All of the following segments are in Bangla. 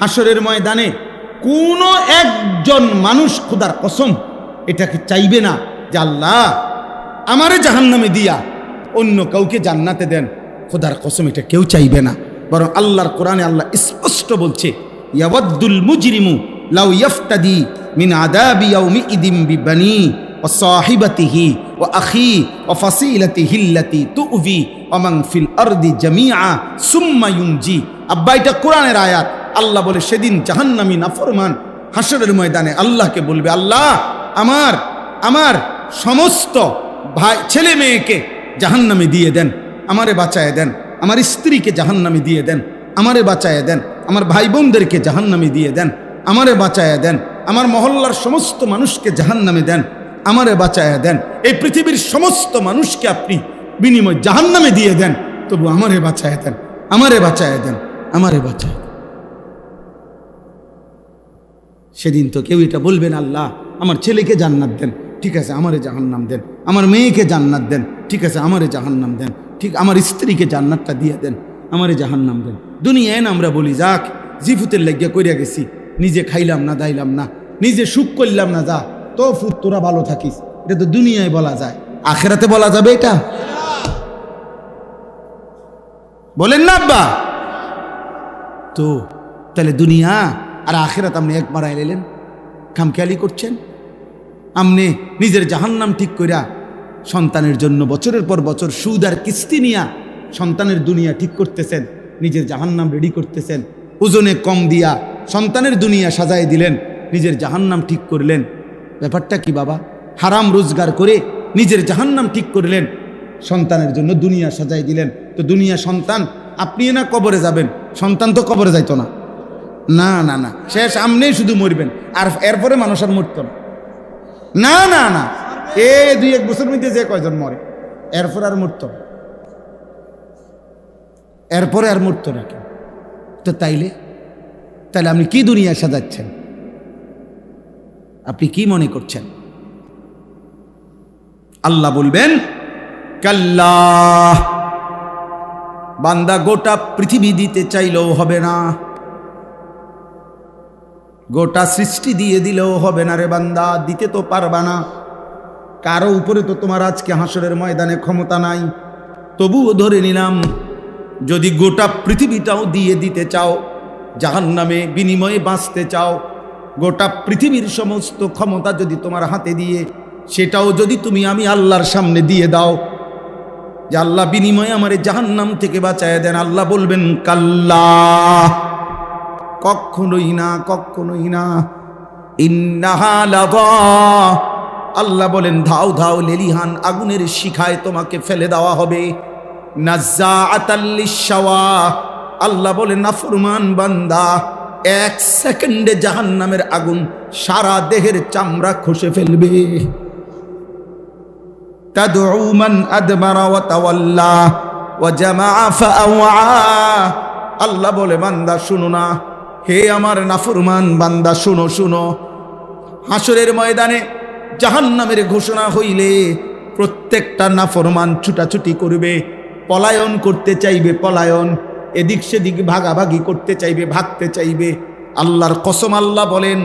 হাসরের ময়দানে কোনো একজন মানুষ খোদার কসম এটাকে চাইবে না যে আল্লাহ আমারে জাহান্নামে দিয়া অন্য কাউকে জান্নাতে দেন। খোদার কসম এটা কেউ চাইবে না। বরং আল্লাহর কোরআনে আল্লাহ স্পষ্ট বলছে, ইয়াওয়াদ্দুল মুজরিমু লাউ ইয়াফতাদি মিন আযাবি ইয়াউমিইদিন বিবানি ওয়া সাহিবাতিহি ওয়া আখি ওয়া ফাসিলাতিহি আল্লাতী তু'বি ওয়া মান ফিল আরদি জামিআ সুম্মা ইউনজি। আব্বা এটা কোরআনের আয়াত। আল্লাহ বলে সেদিন জাহান্নামী নাফরমান হাসরের ময়দানে আল্লাহকে বলবে, আল্লাহ আমার সমস্ত ভাই ছেলে মেয়েকে জাহান্নামে দিয়ে দেন, আমারে বাঁচায় দেন। আমার স্ত্রীকে জাহান্নামে দিয়ে দেন, আমারে বাঁচায় দেন। আমার ভাই বোনদেরকে জাহান্নামে দিয়ে দেন, আমারে বাঁচায় দেন। আমার মহল্লার সমস্ত মানুষকে জাহান্নামে দেন, আমারে বাঁচায় দেন। এই পৃথিবীর সমস্ত মানুষকে আপনি বিনিময় জাহান্নামে দিয়ে দেন, তবু আমারে বাঁচায় দেন, আমারে বাঁচায় দেন, আমারে বাঁচায় দেন। সেদিন তো কেউ এটা বলবেন, আল্লাহ আমার ছেলেকে জান্নাত দেন, ঠিক আছে আমারে জাহান্নাম দেন। আমার মেয়েকে জান্নাত দেন, ঠিক আছে আমারে জাহান্নাম দেন। ঠিক আমার স্ত্রীকে জান্নাতটা দিয়ে দেন, আমারে জাহান্নাম দেন। দুনিয়ায় না আমরা বলি যাক জিফুতের লাগিয়া কইরা গেছি, নিজে খাইলাম না দাইলাম না, নিজে সুখ করলাম না, যা তো ফুট তোরা ভালো থাকিস। এটা তো দুনিয়ায় বলা যায়, আখেরাতে বলা যাবে এটা? বলেন না আব্বা? তো তাহলে দুনিয়া আর আখেরাত আপনি এক মারাই এলেন, খামখেয়ালি করছেন। আপনি নিজের জাহান্নাম ঠিক কইরা সন্তানের জন্য বছরের পর বছর সুদ আর কিস্তি নিয়া সন্তানের দুনিয়া ঠিক করতেছেন, নিজের জাহান্নাম রেডি করতেছেন। ওজনে কম দিয়া সন্তানের দুনিয়া সাজায় দিলেন, নিজের জাহান্নাম ঠিক করলেন। ব্যাপারটা কি বাবা? হারাম রোজগার করে নিজের জাহান্নাম ঠিক করলেন, সন্তানের জন্য দুনিয়া সাজাই দিলেন। তো দুনিয়া সন্তান, আপনি না কবরে যাবেন, সন্তান তো কবরে যাইতো না। না না না, শেষ আমনেই শুধু মরবেন, আর এরপরে মানুষ আর মরত না। না না না, এই 2-1 বছর মধ্যে যে কয়জন মরে, এরপর আর মরত না, এরপরে আর মরত না কেউ। তো তাইলে আপনি কি দুনিয়া সাজাচ্ছেন? আপনি কি মনে করছেন? আল্লাহ বলবেন, কাল্লাহ, বান্দা গোটা পৃথিবী দিতে চাইলেও হবে না, গোটা সৃষ্টি দিয়ে দিলেও হবে না রে বান্দা, দিতে তো পারবা না। কারো উপরে তো তোমার আজকে হাসরের ময়দানে ক্ষমতা নাই। তবুও ধরে নিলাম যদি গোটা পৃথিবীটাও দিয়ে দিতে চাও, জাহান্নামে বিনিময়ে বাঁচতে চাও, গোটা পৃথিবীর সমস্ত ক্ষমতা যদি তোমার হাতে দিয়ে সেটাও যদি তুমি আমি আল্লাহর সামনে দিয়ে দাও যে আল্লাহ বিনিময়ে আমারে জাহান্নাম থেকে বাঁচায় দেন, আল্লাহ বলবেন কাল্লা, কখনোই না, কখনোই না। ইন্নাহা লাযা, আল্লাহ বলেন ধাও ধাও লেলিহান আগুনের শিখায় তোমাকে ফেলে দেওয়া হবে। নাজ্জাআতাল লিশাওয়া, আল্লাহ বলেন নাফরমান বান্দা 1 সেকেন্ডে জাহান্নামের আগুন সারা দেহের চামড়া খসে ফেলবে। তাদউ মান আদবারা ওয়া তাওয়াল্লা ওয়া জামাআ ফাআওয়া, আল্লাহ বলে বান্দা শুনো না, হে আমার নাফরমান বান্দা শুনো শুনো, হাসরের ময়দানে জাহান্নামের ঘোষণা হইলে প্রত্যেকটা নাফরমান ছুটাছুটি করবে, পলায়ন করতে চাইবে, পলায়ন, এদিক সেদিক ভাগাভাগি করতে চাইবে, ভাগতে চাইবে। আল্লাহর কসম আল্লাহ বলেন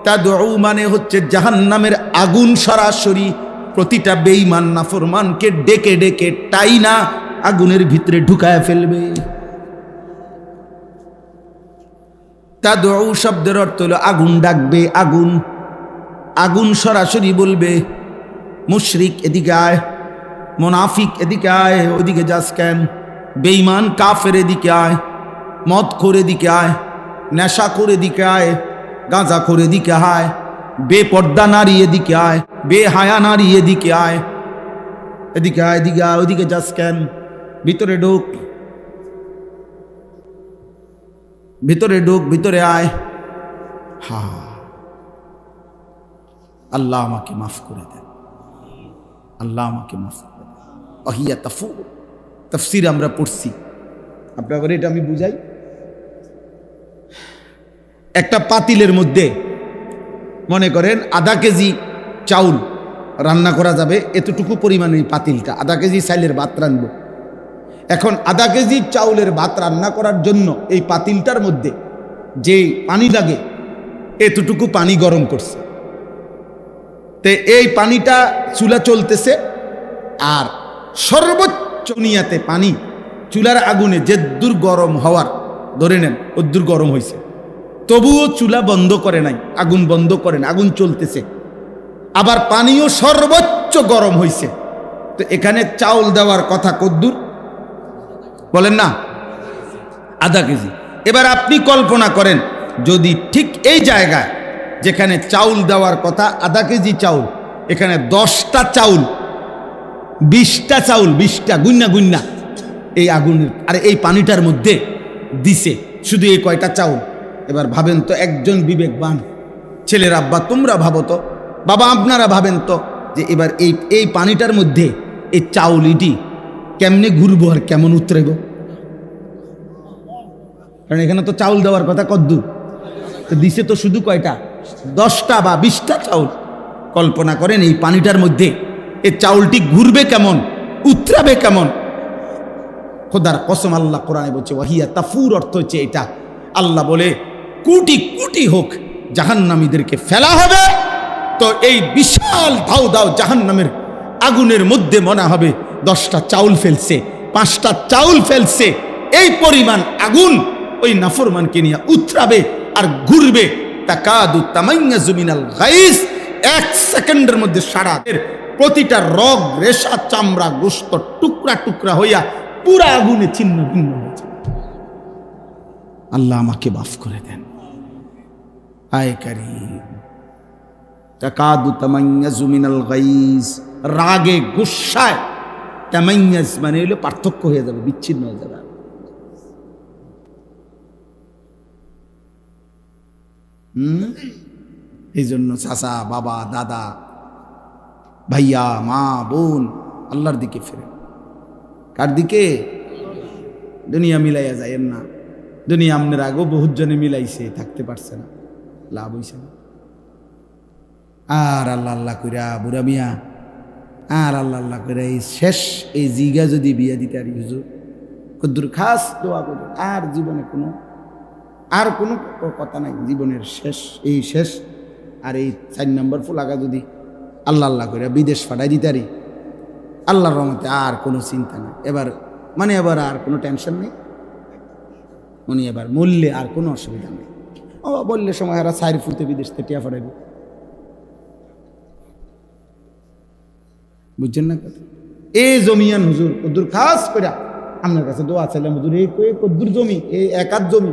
তাদউ মানে হচ্ছে জাহান্নামের আগুন সরাসরি প্রতিটা বেঈমান নাফরমানকে ডেকে ডেকে টাইনা আগুনের ভিতরে ঢুকায় ফেলবে। তাদউ শব্দের অর্থ হলো আগুন ডাকবে, আগুন, আগুন সরাসরি বলবে মুশরিক এদিকে আয়, মুনাফিক এদিকে আয়, ওদিকে যাস কেন, বেঈমান কাফের এদিকে আয়, মদ করে দিকে আয়, নেশা করে দিকে আয়, গাঁজা করে দিকে আয়, বেপর্দা নারী এদিকে আয়, বেহায়া নারী এদিকে আয়, এদিকে আয়, এদিকে আয়, ওদিকে যাস কেন, ভিতরে ঢোক, ভিতরে ঢোক, ভিতরে আয়। হা, আল্লাহ আমাকে মাফ করে দেন, আল্লাহ আমাকে মাফ করে দেন। আহিয়া তাফু তাফসির আমরা পড়ছি, আপনাদের এটা আমি বুঝাই। একটা পাতিলের মধ্যে মনে করেন আধা কেজি চাউল রান্না করা যাবে, এতটুকু পরিমাণে পাতিলটা, আধা কেজি চাইলের ভাত রানবো। এখন আধা কেজি চাউলের ভাত রান্না করার জন্য এই পাতিলটার মধ্যে যে পানি লাগে এতটুকু পানি গরম করছে। তে এই পানিটা চুলা চলতেছে, আর সর্বোচ্চ নিয়াতে পানি চুলার আগুনে যে দূর গরম হওয়ার ধরে নেন ওদূর গরম হয়েছে, তবুও চুলা বন্ধ করে নাই, আগুন বন্ধ করে না, আগুন চলতেছে। আবার পানিও সর্বোচ্চ গরম হয়েছে। তো এখানে চাউল দেওয়ার কথা কদ্দুর বলেন না? আধা কেজি। এবার আপনি কল্পনা করেন যদি ঠিক এই জায়গায় যেখানে চাউল দেওয়ার কথা আধা কেজি চাউল, এখানে 10টা চাউল, 20টা চাউল, 20টা গুন্না গুন্না এই আগুনের আর এই পানিটার মধ্যে দিছে, শুধু এই কয়টা চাউল। এবার ভাবেন তো, একজন বিবেকবান ছেলের আব্বা তোমরা ভাবো তো, বাবা আপনারা ভাবেন তো, যে এবার এই পানিটার মধ্যে এই চাউলিটি কেমনে ঘুরবো আর কেমন উতরাইব? কারণ এখানে তো চাউল দেওয়ার কথা কদ্দুর, তো দিছে তো শুধু কয়টা, 10টা বা 20টা চাউল। কল্পনা করেন এই পানিটার মধ্যে এই চাউলটি ঘুরবে কেমন, উতরাবে কেমন। খোদার কসম, আল্লাহ কোরআনে বলছে ওয়াহিয়া তাফুর, অর্থ হচ্ছে এটা। আল্লাহ বলে কোটি কোটি হোক জাহান্নামীদেরকে ফেলা হবে, তো এই বিশাল দাও দাও জাহান্নামের আগুনের মধ্যে মনে হবে 10টা চাউল ফেলছে, 5টা চাউল ফেলছে। এই পরিমাণ আগুন ওই নাফরমানকে নিয়ে উতরাবে আর ঘুরবে। তাকাদু তামাইয়াজু মিনাল গাইস, 1 সেকেন্ডের মধ্যে সারা প্রতিটা রগ রেশা চামড়া গোশত টুকরা টুকরা হইয়া পুরা আগুনে ছিন্ন ভিন্ন হয়ে যায়। আল্লাহ আমাকে মাফ করে দেন। আয় কারীম, তাকাদু তামাইয়াজু মিনাল গাইস, রাগে গুসায় তামাইয়াজ মানে হলো পার্থক্য হয়ে যাবে, বিচ্ছিন্ন হয়ে যাবে। এই জন্য চাচা, বাবা, দাদা, ভাইয়া, মা, বোন, আল্লাহর দিকে ফেরেন। কার দিকে? দুনিয়া মিলাইয়া যায়েন না। দুনিয়া আপনার আগেও বহুত জনে মিলাইছে, থাকতে পারছে না, লাভ হইছে না। আর আল্লাহ আল্লাহ কইরা বুড়া মিয়া, আর আল্লাহ আল্লাহ করে এই শেষ এই জিগা যদি বিয়া দিতে আর হুজুর কদ্দুর খাস দোয়া করুন, আর জীবনে কোনো কথা নাই, জীবনের শেষ এই শেষ। আর এই 4 নম্বর ফুলাগা যদি আল্লাহ আল্লাহ করে বিদেশ পাঠাই দিতে পারি, আল্লাহর রহমতে আর কোনো চিন্তা নেই। এবার আর কোনো টেনশন নেই, উনি এবার মূল্যে আর কোনো অসুবিধা নেই। ও বললে সময় এরা 4 ফুটে বিদেশ থেকে টিয়া পাঠাইব, বুঝছেন না কথা? এই জমিয়ান হুজুর কদ্দুর খাস করে আপনার কাছে দোয়া চাইলাম, হুজুর এই কদ্দুর জমি, এই 1 হাত জমি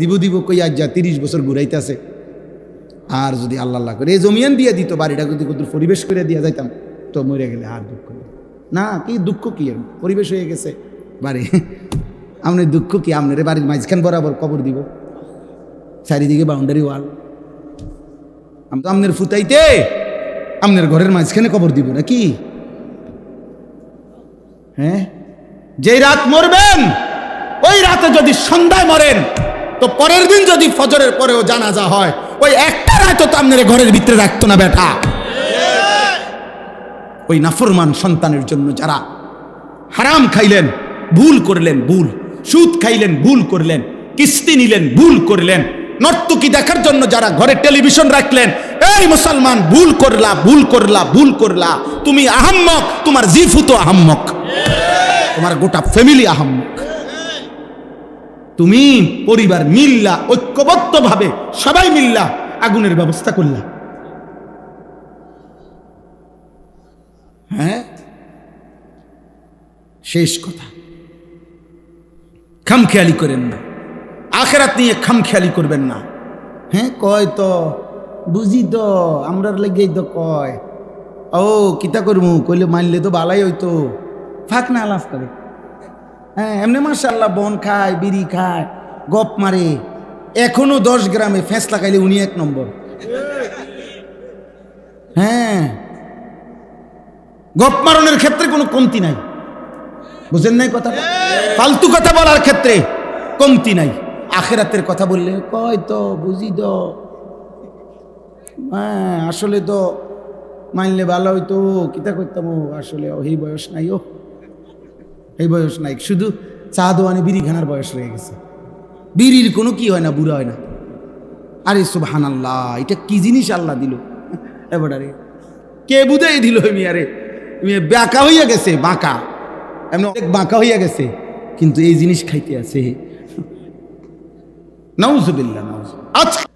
দিব কই আজ যা 30 বছর ঘুরাইতেছে। আর যদি আল্লাহ আল্লাহ করে এই জমিয়ান দিয়ে দিত, বাড়িটা যদি কদ্দুর পরিবেশ করে দিয়া যাইতাম, তো মরে গেলে আর দুঃখ না। কি দুঃখ কি, পরিবেশ হয়ে গেছে বাড়ি, আপনার দুঃখ কি? আপনার বাড়ির মাঝখান বরাবর কবর দিব, চারিদিকে বাউন্ডারি ওয়াল, আপনার ফুতাইতে আপনার ঘরের মাঝখানে কবর দিব নাকি? হ্যাঁ, যেই রাত মরবেন ওই রাতে যদি সন্ধ্যায় মরেন, তো পরের দিন যদি ফজরের পরেও জানাজা হয়, ওই একটা রাত তো আপনার ঘরের ভিতরে রাখতো না বেটা। ওই নাফরমান সন্তানের জন্য যারা হারাম খাইলেন, ভুল করলেন, ভুল সুদ খাইলেন, ভুল করলেন, কিস্তি নিলেন, ভুল করলেন, নর্তকী দেখার জন্য যারা ঘরে টেলিভিশন রাখলেন, এই মুসলমান ভুল করলা, ভুল করলা, ভুল করলা। তুমি আহাম্মক, তোমার জিফুতো আহাম্মক, তোমার গোটা ফ্যামিলি আহাম্মক। তুমি পরিবার মিল্লা, ঐক্যবদ্ধ ভাবে সবাই মিল্লা আগুনের ব্যবস্থা করলা। হ্যাঁ, শেষ কথা, খামখেয়ালি করেন না, আখেরাত নিয়ে খামখেয়ালি করবেন না। হ্যাঁ, কয় তো বুঝি তো আমরার লেগেই তো কয়, ও কিতা করবো কইলে মানলে তো ভালাই হইতো, ফাঁক না আলাপ করে। হ্যাঁ, এমনি মাশাআল্লাহ বন খায়, বিড়ি খায়, গপ মারে, এখনো 10 গ্রামে ফেঁসলা খাইলে উনি 1 নম্বর। হ্যাঁ, গপ মারণের ক্ষেত্রে কোনো কমতি নাই, বুঝেন নাই কথাটা? ফালতু কথা বলার ক্ষেত্রে কমতি নাই। আখেরাতের কথা বললে কয় তো বুঝি তো, হ্যাঁ আসলে তো মানলে ভালো হইতো, কিতা করতাম, আসলে এই বয়স নাই, এই বয়স নাই, শুধু চা দোয়ানি বিড়ি খানার বয়স রয়ে গেছে। বিড়ির কোনো কি হয় না, বুড়া হয় না। আরে সুবহানাল্লাহ, এটা কি জিনিস আল্লাহ দিল এবারে, কে বুঝাই দিল মিয়ারে? বাঁকা হইয়া গেছে, বাঁকা, এমন অনেক বাঁকা হইয়া গেছে, কিন্তু এই জিনিস খাইতে আছে। নাউজুবিল্লাহ, নাউজুবিল্লাহ। আজকে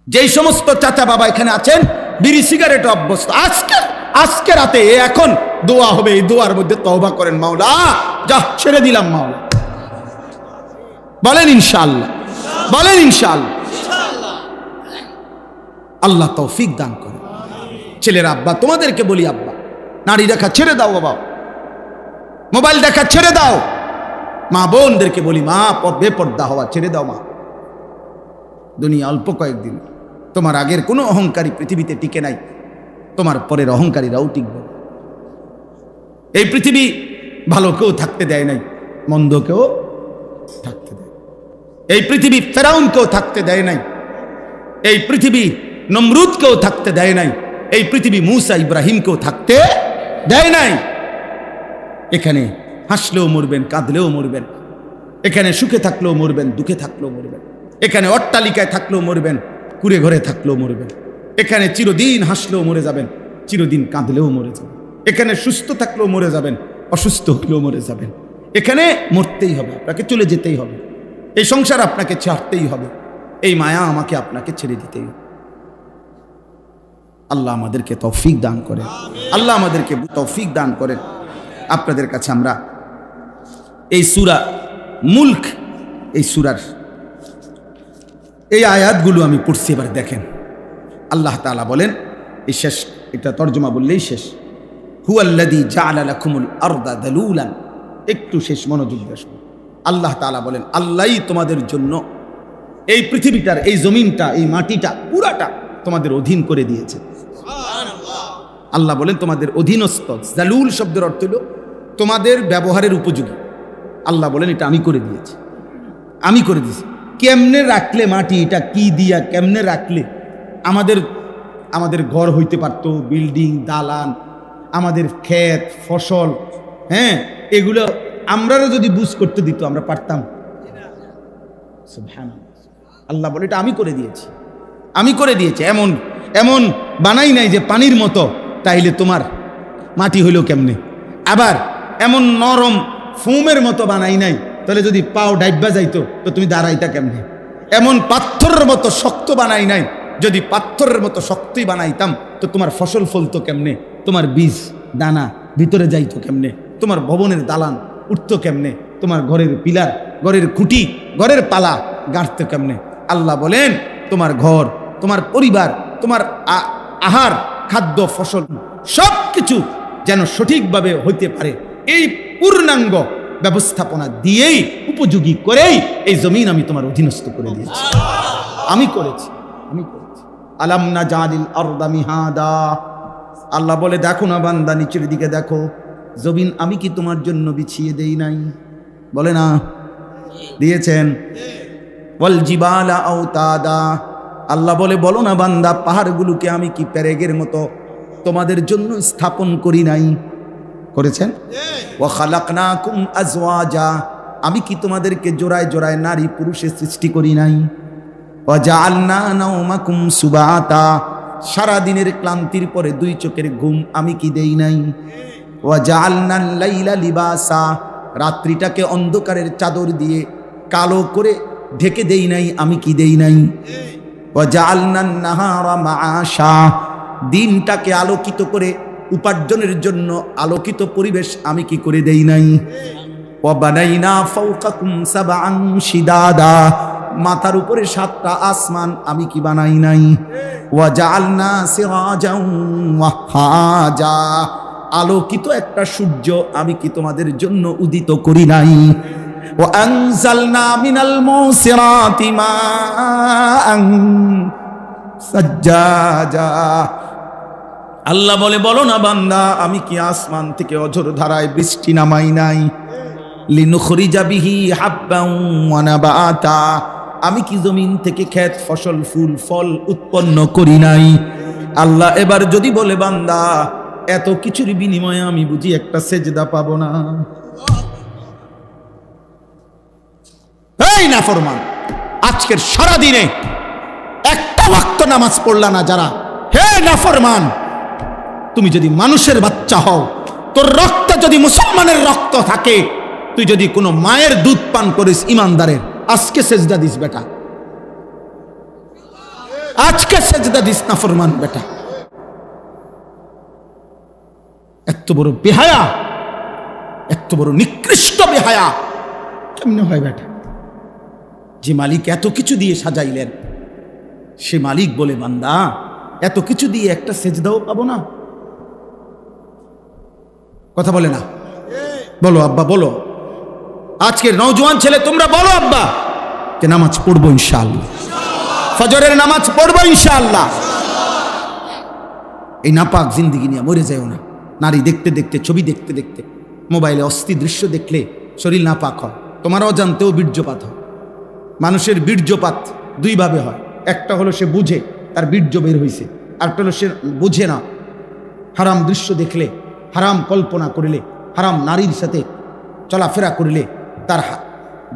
যেই সমস্ত চাচা বাবা এখানে আছেন বিড়ি সিগারেট অভ্যস্ত, আজকে রাতে এখন দোয়া হবে, এই দোয়ার মধ্যে তওবা করেন, মাওলা যা ছেড়ে দিলাম মাওলা, বলেন ইনশাআল্লাহ, বলেন ইনশাআল্লাহ। আল্লাহ তৌফিক দান করে। ছেলের আব্বা তোমাদেরকে বলি, আব্বা নারী দেখা ছেড়ে দাও, বাবা মোবাইল দেখা ছেড়ে দাও। মা বোনদেরকে বলি, মা বেপর্দা হওয়া ছেড়ে দাও। মা, দুনিয়া অল্প কয়েকদিন, তোমার আগের কোনো অহংকারী পৃথিবীতে টিকে নাই, তোমার পরের অহংকারীরাও টিকবে। এই পৃথিবী ভালো কেউ থাকতে দেয় নাই, মন্দ কেউ থাকতে দেয়। এই পৃথিবী ফেরাউনকেও থাকতে দেয় নাই, এই পৃথিবী নমরুদকেও থাকতে দেয় নাই, এই পৃথিবী মুসা ইব্রাহিমকেও থাকতে দেয় নাই। এখানে হাসলেও মরবেন, কাঁদলেও মরবেন, এখানে সুখে থাকলেও মরবেন, দুঃখে থাকলেও মরবেন, এখানে অট্টালিকায় থাকলেও মরবেন, কুড়ে ঘরে থাকলেও মরবেন, এখানে চিরদিন হাসলেও মরে যাবেন, চিরদিন কাঁদলেও মরে যাবেন, এখানে সুস্থ থাকলেও মরে যাবেন, অসুস্থ হলেও মরে যাবেন। এখানে মরতেই হবে, আপনাকে চলে যেতেই হবে, এই সংসার আপনাকে ছাড়তেই হবে, এই মায়া আমাকে আপনাকে ছেড়ে দিতেই হবে। আল্লাহ আমাদেরকে তৌফিক দান করেন, আল্লাহ আমাদেরকে তৌফিক দান করেন। আপনাদের কাছে আমরা এই সূরা মুলক, এই সূরার এই আয়াতগুলো আমি পড়ছি, এবার দেখেন। আল্লাহ তাআলা বলেন, এই শেষ, এটা তর্জমা বললেই শেষ, হুয়াল্লাযী জাআলা লাকুমুল আরদা দালুলান। একটু শেষ মনোযোগ দিয়ে শুনুন। আল্লাহ তাআলা বলেন, আল্লাহই তোমাদের জন্য এই পৃথিবীটার, এই জমিনটা, এই মাটিটা পুরাটা তোমাদের অধীন করে দিয়েছে। আল্লাহ বলেন তোমাদের অধীনস্থ। জালুল শব্দের অর্থ হলো তোমাদের ব্যবহারের উপযোগী। আল্লাহ বলেন এটা আমি করে দিয়েছি, আমি করে দিয়েছি। কেমনে রাখলে মাটি, এটা কি দিয়া কেমনে রাখলে আমাদের ঘর হইতে পারতো, বিল্ডিং, দালান, আমাদের ক্ষেত, ফসল, হ্যাঁ, এগুলো আমরাও যদি বুঝ করতে দিত আমরা পারতাম? আল্লাহ বলে এটা আমি করে দিয়েছি, আমি করে দিয়েছি। এমন এমন বানাই নাই যে পানির মতো, তাইলে তোমার মাটি হইল কেমনে? আবার এমন নরম ফোমের মতো বানাই নাই, তাহলে যদি পাও ডাইব্বা যাইতো তো তুমি দাঁড়াইতা কেমনে? এমন পাথরের মতো শক্ত বানাই নাই, যদি পাথরের মতো শক্তই বানাইতাম তো তোমার ফসল ফলতো কেমনে? তোমার বীজ দানা ভিতরে যাইতো কেমনে? তোমার ভবনের দালান উঠতো কেমনে? তোমার ঘরের পিলার, ঘরের খুঁটি, ঘরের পালা গাঁথতো কেমনে? আল্লাহ বলেন তোমার ঘর, তোমার পরিবার, তোমার আহার, খাদ্য, ফসল সব কিছু যেন সঠিকভাবে হইতে পারে, এই পূর্ণাঙ্গ ব্যবস্থাপনা দিয়েই, উপযোগী করেই এই জমিন আমি তোমার অধীনস্থ করে দিয়েছি। আমি করেছি, আমি করেছি। আলাম নাজালিল আরদা মিহাদা। আল্লাহ বলে, দেখো না বান্দা, নিচের দিকে দেখো, জমিন আমি কি তোমার জন্য বিছিয়ে দেই নাই? বলে না দিয়েছেন? ওয়াল জিবালা আওতাদা। আল্লাহ বলে, বলো না বান্দা, পাহাড়গুলোকে আমি কি পেরেগের মতো তোমাদের জন্য স্থাপন করি নাই? করেছেন। ওয়া খালাকনাকুম আজওয়াজা। আমি কি তোমাদেরকে জোড়ায় জোড়ায় নারী পুরুষে সৃষ্টি করি নাই? ওয়া জাআলনা নাওমাকুম সুবাতা। সারা দিনের ক্লান্তির পরে দুই চোখের ঘুম আমি কি দেই নাই? ওয়া জাআলনাল লাইলা লিবাসা। রাত্রিটাকে অন্ধকারের চাদর দিয়ে কালো করে ঢেকে দেই নাই, আমি কি দেই নাই? ওয়া জাআলনান নাহারা মাআশা। দিনটাকে আলোকিত করে উপার্জনের জন্য আলোকিত পরিবেশ আমি কি করে দেই নাই? ওয়া বানাইনা ফাওকাকুম সাবআন শিদাদা। মাথার উপরে 7টা আসমান আমি কি বানাই নাই? ওয়া জাআলনা সিরাজাও ওয়াহাজা। আলোকিত একটা সূর্য আমি কি তোমাদের জন্য উদিত করি নাই? ওয়া আনজালনা মিনাল মুসিরাতি মাআন সাজ্জাজা। আল্লাহ বলে, বলো না বান্দা, আমি কি আসমান থেকে অঝোর ধারায় বৃষ্টি নামাই নাই? লিনুখরিজা বিহি হাব্বান ওয়া নাবাতা। আমি কি জমিন থেকে ক্ষেত, ফসল, ফুল, ফল উৎপন্ন করি নাই? আল্লাহ এবার যদি বলে, বান্দা এত কিছুর বিনিময়ে আমি বুঝি একটা সেজদা পাবো না? এই নাফরমান, আজকের সারা দিনে ওয়াক্ত নামাজ পড়লা না যারা, হে নাফরমান, তুমি যদি মানুষের বাচ্চা হও, তোর রক্ত যদি মুসলমানের রক্ত থাকে, তুই যদি কোনো মায়ের দুধ পান করিস ইমানদারের, আজকে সেজদা দিস বেটা, আজকে সেজদা দিস নাফরমান বেটা। এত বড় বেহায়া, এত বড় নিকৃষ্ট বেহায়া কেমনে হয় বেটা? যে মালিক এত কিছু দিয়ে সাজাইলেন, সে মালিক বলে বান্দা এত কিছু দিয়ে একটা সেজদাও পাবো না? কথা বলে না? বলো আব্বা, বলো। আজকের নওজোয়ান ছেলে তোমরা বলো আব্বা যে নামাজ পড়বো ইনশাআল্লাহ, ফজরের নামাজ পড়বো ইনশাআল্লাহ। এই নাপাক জিন্দিগি নিয়ে মরে যাও না। নারী দেখতে দেখতে, ছবি দেখতে দেখতে, মোবাইলে অস্থির দৃশ্য দেখলে শরীর নাপাক হয়, তোমার অজান্তেও বীর্যপাত হয়। মানুষের বীর্যপাত দুইভাবে হয়, একটা হলো সে বুঝে তার বীর্য বের হয়েছে, আরেকটা হলো সে বুঝে না। হারাম দৃশ্য দেখলে, হারাম কল্পনা করলে, হারাম নারীর সাথে চলাফেরা করলে তার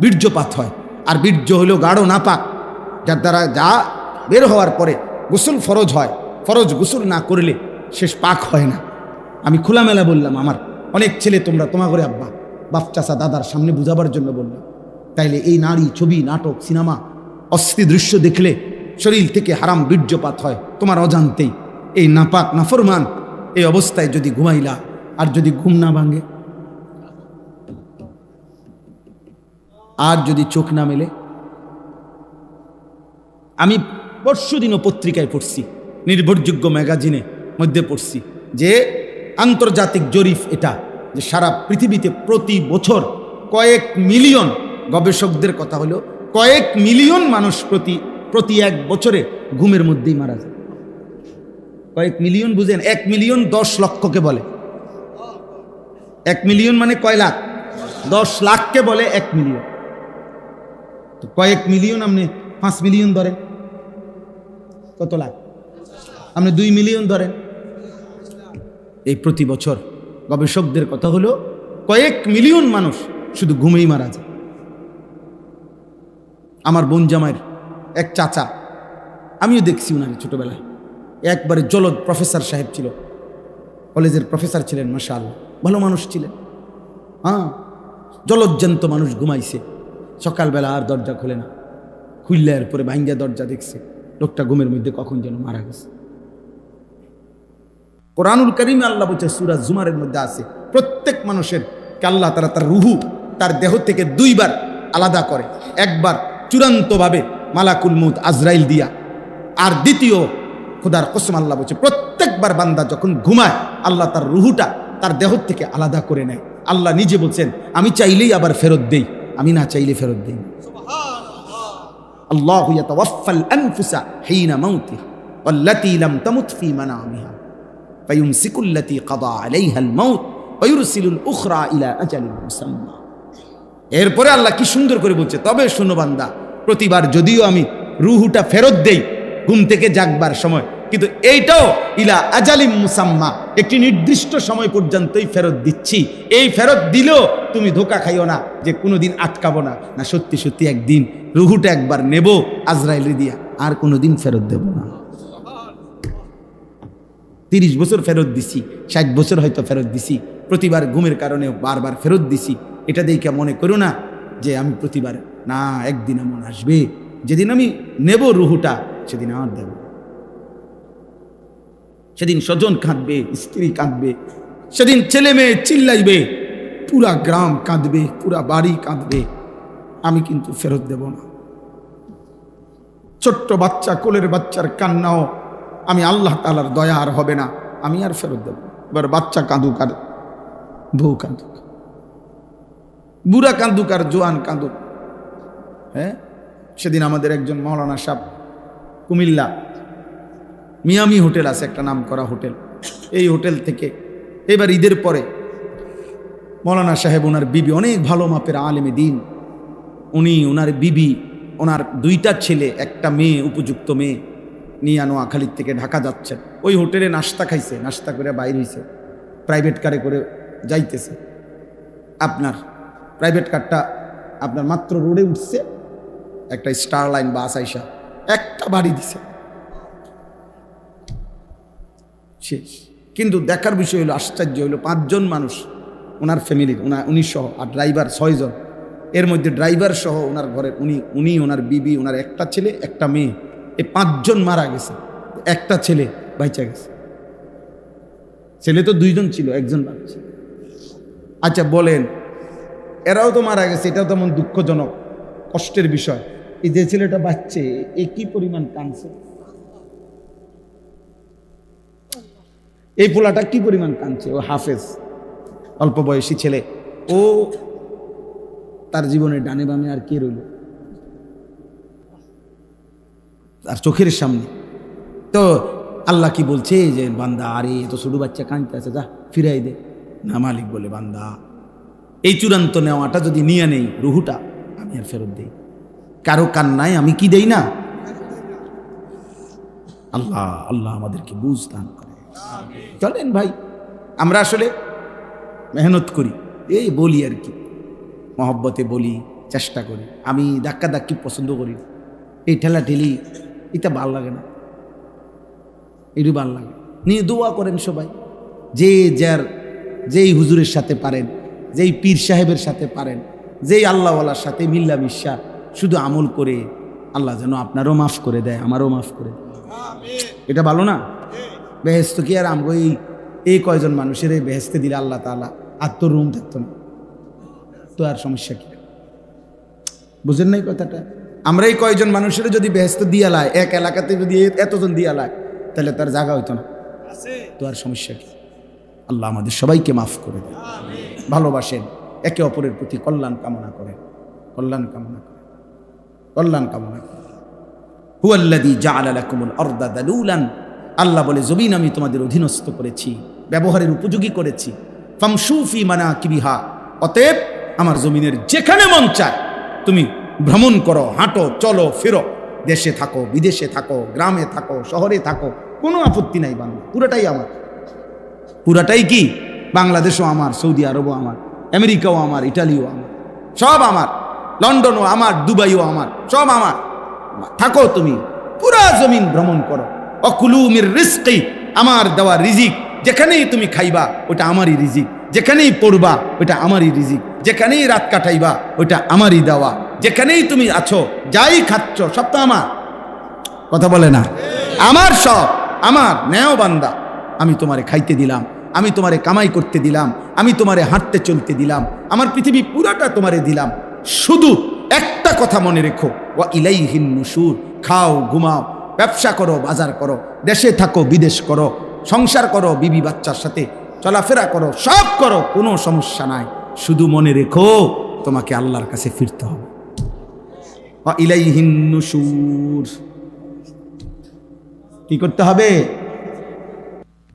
বীর্যপাত হয়। আর বীর্য হলো গাঢ় নাপাক, যার দ্বারা যা বের হওয়ার পরে গোসল ফরজ হয়, ফরজ গোসল না করলে শেষ পাক হয় না। আমি খোলামেলা বললাম, আমার অনেক ছেলে তোমরা তোমার ঘরে আব্বা, বাপ, চাচা, দাদার সামনে বুঝাবার জন্য বললাম। তাইলে এই নারী, ছবি, নাটক, সিনেমা, অস্থির দৃশ্য দেখলে শরীর থেকে হারাম বীর্যপাত হয় তোমার অজান্তেই। এই নাপাক নাফরমান এই অবস্থায় যদি ঘুমাইলা, আর যদি ঘুম না ভাঙে, আর যদি চোখ না মেলে। আমি পরশুদিনও পত্রিকায় পড়ছি, নির্ভরযোগ্য ম্যাগাজিনে মধ্যে পড়ছি যে আন্তর্জাতিক জরিপ এটা, যে সারা পৃথিবীতে প্রতি বছর কয়েক মিলিয়ন, গবেষকদের কথা হলো কয়েক মিলিয়ন মানুষ প্রতি এক বছরে ঘুমের মধ্যেই মারা যায়। কয়েক মিলিয়ন বুঝেন? 1 মিলিয়ন 10 লক্ষকে বলে। 1 মিলিয়ন মানে কয় লাখ? 10 লাখকে বলে 1 মিলিয়ন। তো কয়েক মিলিয়ন, আপনি 5 মিলিয়ন ধরেন, কত লাখ? আপনি 2 মিলিয়ন ধরেন। এই প্রতি বছর গবেষকদের কথা হলো কয়েক মিলিয়ন মানুষ শুধু ঘুমেই মারা যায়। আমার বোন জামাইয়ের এক চাচা, আমিও দেখছি উনারে ছোটবেলায়, একবারে জলদ প্রফেসর সাহেব ছিল, কলেজের প্রফেসর ছিলেন, মাশাআল্লাহ ভালো মানুষ ছিলেন। হ্যাঁ, জলজ্জান্ত মানুষ ঘুমাইছে, সকালবেলা আর দরজা খোলে না, খুললে এরপরে ভাঙ্গা দরজা দেখছে, লোকটা ঘুমের মধ্যে কখন যেন মারা গেছে। কোরআনুল কারীমে আল্লাহ বলছে, সূরা জুমারের মধ্যে আছে, প্রত্যেক মানুষের আল্লাহ তাআলা তার রুহু তার দেহ থেকে 2 বার আলাদা করে। একবার চূড়ান্তভাবে মালাকুল মউত আজরাইল দিয়া, আর দ্বিতীয় খোদার কসম আল্লাহ বলছে প্রত্যেকবার বান্দা যখন ঘুমায় আল্লাহ তার রুহুটা তার দেহ থেকে আলাদা করে নেয়। আল্লাহ নিজে বলছেন, আমি চাইলেই আবার ফেরত দেই, আমি না চাইলে ফেরত দেই। আল্লাহু ইয়াতাওয়াফাল আনফুসা হিনা মাউতিহা ওয়াল্লাতী লাম তামুত ফী মানামিহা ফায়ুমসিকুল্লাতী কাদা আলাইহাল মাউত ওয়া ইউরসিলুল উখরা ইলা আজালিন মুসাম্মা। এরপরে আল্লাহ কি সুন্দর করে বলছে, তবে শোনো বান্দা, প্রতিবার যদিও আমি রুহুটা ফেরত দেই ঘুম থেকে জাগবার সময়, কিন্তু এইটাও ইলা আজালিম মুসাম্মা, একটি নির্দিষ্ট সময় পর্যন্তই ফেরত দিচ্ছি। এই ফেরত দিলেও তুমি ধোকা খাইও না যে কোনোদিন আটকাবো না, না সত্যি সত্যি একদিন রুহুটা একবার নেব আজরাইল দিয়া, আর কোনোদিন ফেরত দেব না। 30 বছর ফেরত দিছি, 60 বছর হয়তো ফেরত দিছি, প্রতিবার ঘুমের কারণে বারবার ফেরত দিছি। এটা দেখে মনে করো না যে আমি প্রতিবার, না, একদিন এমন আসবে যেদিন আমি নেব রুহুটা, সেদিন আর দেব। সেদিন স্বজন কাঁদবে, স্ত্রী কাঁদবে, সেদিন ছেলে মেয়ে চিল্লাইবে, পুরা গ্রাম কাঁদবে, পুরা বাড়ি কাঁদবে, আমি কিন্তু ফেরত দেব না। ছোট্ট বাচ্চা, কোলের বাচ্চার কান্নাও আমি আল্লাহ তাআলার দয়া আর হবে না, আমি আর ফেরত দেব। এবার বাচ্চা কাঁদুক আর বউ কাঁদুক, বুড়া কাঁদুক আর জোয়ান কাঁদুক। হ্যাঁ, সেদিন আমাদের একজন মাওলানা সাহেব, কুমিল্লা মিয়ামি হোটেল আছে একটা নাম করা হোটেল, এই হোটেল থেকে এবার ঈদের পরে মাওলানা সাহেব, ওনার বিবি অনেক ভালো মাপের আলেমে দিন, উনি ওনার বিবি, ওনার 2টা ছেলে, একটা মেয়ে, উপযুক্ত মেয়ে নিয়ে নোয়াখালীর থেকে ঢাকা যাচ্ছেন। ওই হোটেলে নাস্তা খাইছে, নাস্তা করে বাইরে হয়েছে, প্রাইভেট কারে করে যাইতেছে। আপনার প্রাইভেট কারটা আপনার মাত্র রোডে উঠছে, একটা স্টার লাইন বাস আইসা একটা বাড়ি দিছে, শেষ। কিন্তু দেখার বিষয় হলো, আশ্চর্য হলো, 5 জন মানুষ ওনার ফ্যামিলির, উনি সহ, আর ড্রাইভার 6 জন। এর মধ্যে ড্রাইভার সহ ওনার ঘরের উনি ওনার বিবি, ওনার একটা ছেলে একটা মেয়ে, এই 5 জন মারা গেছে, একটা ছেলে বাইচা গেছে। ছেলে তো 2 জন ছিল, 1 জন বাচ্চা। আচ্ছা বলেন, এরাও তো মারা গেছে, এটাও তেমন দুঃখজনক কষ্টের বিষয়। এই যে ছেলেটা বাচ্চে, এ কি পরিমাণ কাঁদছে, এই পোলাটা কি পরিমাণ কাঁদছে। ও হাফেজ, অল্প বয়সী ছেলে, ও তার জীবনের ডানে বামে আর কে রইল, আর চোখের সামনে। তো আল্লাহ কি বলছে যে বান্দা, আরে এ তো ছোট বাচ্চা কাঁদতে আছে, যা ফিরাই দে না। মালিক বলে, বান্দা এই চূড়ান্ত নেওয়াটা যদি নিয়ে নেই, রুহুটা আমি আর ফেরত দেই। কারো কান্নায় আমি কি দেই না। আল্লাহ আল্লাহ আমাদেরকে বুঝ দান করে। চলেন ভাই, আমরা আসলে মেহনত করি, এই বলি আর কি, মহব্বতে বলি, চেষ্টা করি। আমি ধাক্কা ধাক্কি পছন্দ করি, এই ঠেলা ঠেলি এটা ভাল লাগে না, এটু ভাল লাগে। নিয়ে দোয়া করেন সবাই, যে যার যেই হুজুরের সাথে পারেন, যেই পীর সাহেবের সাথে পারেন, যেই আল্লাহওয়ালার সাথে মিল্লা মিশা শুধু আমল করে, আল্লাহ যেন আপনারও মাফ করে দেয়, আমারও মাফ করে দেয়। এটা ভালো না? বেহেস্ত কি আর আমগো এই কয়জন মানুষের এই বেহেস্তে দিলে আল্লাহ তাআলা আর তো রুম থাকতো না, তো আর সমস্যা কি? বুঝেন নাই কথাটা? আমরা এই কয়জন মানুষের যদি বেহেস্ত দিয়া লায়, এক এলাকাতে যদি এতজন দিয়া লায়, তাহলে তার জায়গা হইতো না, তো আর সমস্যা কি? আল্লাহ আমাদের সবাইকে মাফ করে দেয়। ভালোবাসেন, একে অপরের প্রতি কল্যাণ কামনা করেন, কল্যাণ কামনা করেন, কল্যাণ কামনা করেন। হুয়াল্লাযী জাআলা লাকুমুল আরদা দালুলান, আল্লাহ বলে জমিন আমি তোমাদের অধীনস্থ করেছি, ব্যবহারের উপযোগী করেছি। ফামশু ফি মানাকিবিহা, অতএব আমার জমিনের যেখানে মন চায় তুমি ভ্রমণ করো, হাঁটো, চলো, ফেরো। দেশে থাকো, বিদেশে থাকো, গ্রামে থাকো, শহরে থাকো, কোনো আপত্তি নাই। বাংলা পুরাটাই আমার, পুরাটাই কি? বাংলাদেশও আমার, সৌদি আরবও আমার, আমেরিকাও আমার, ইটালিও আমার, সব আমার, লন্ডনও আমার, দুবাইও আমার, সব আমার। থাকো তুমি, পুরা জমিন ভ্রমণ করো। অকুলু মির রিজকি, আমার দেওয়া রিজিক, যেখানেই তুমি খাইবা ওটা আমারই রিজিক, যেখানেই পড়বা ওটা আমারই রিজিক, যেখানেই রাত কাটাইবা ওটা আমারই দেওয়া, যেখানেই তুমি আছো, যাই খাচ্ছ সব তো আমার। কথা বলে না? আমার সব আমার। নেও বান্দা, আমি তোমারে খাইতে দিলাম, আমি তোমারে কামাই করতে দিলাম, আমি তোমারে হাঁটতে চলতে দিলাম, আমার পৃথিবী পুরাটা তোমারে দিলাম। শুধু একটা কথা মনে রেখো, ওয়া ইলাইহিন নুশুর। খাও, ঘুমাও, ব্যবসা করো, বাজার করো, দেশে থাকো, বিদেশ করো, সংসার করো, বিবি বাচ্চার সাথে চলাফেরা করো, সব করো, কোনো সমস্যা নাই। শুধু মনে রেখো তোমাকে আল্লাহর কাছে ফিরতে হবে। ওয়া ইলাইহিন নুশুর। কি করতে হবে?